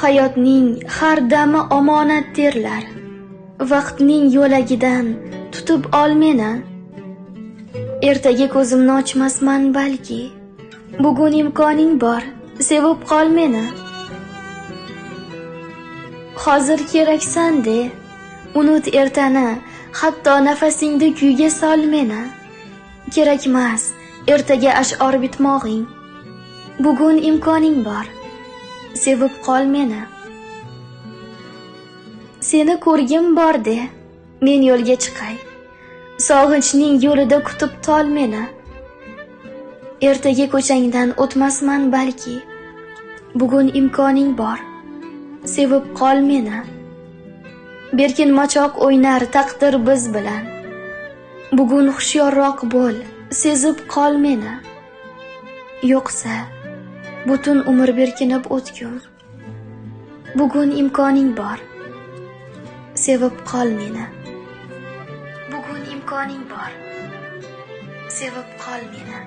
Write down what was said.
Hayotning har dami omonat derlar. Vaqtning yo'lagidan tutib ol meni. Ertaga ko'zimni ochmasman balki. Bugun imkoning bor, sevib qol meni. Hozir keraksan de, unut ertani, hatto nafasingda kuyga sol meni. Kerakmas ertaga ash'or bitmog'ing. Bugun imkoning bor, sevib qol meni. Seni ko'rgim bor de, men yo'lga chiqay. Sog'inchning yo'lida kutib tol meni. Ertaga ko'changdan o'tmasman balki. Bugun imkoning bor, sevib qol meni. Berkin machoq o'ynar taqdir biz bilan. Bugun hushyorroq bo'l, sezib qol meni. Yo'qsa butun umr berkinib o'tgum. Bugun imkoning bor, sevib qol meni. Bugun imkoning bor, sevib qol meni.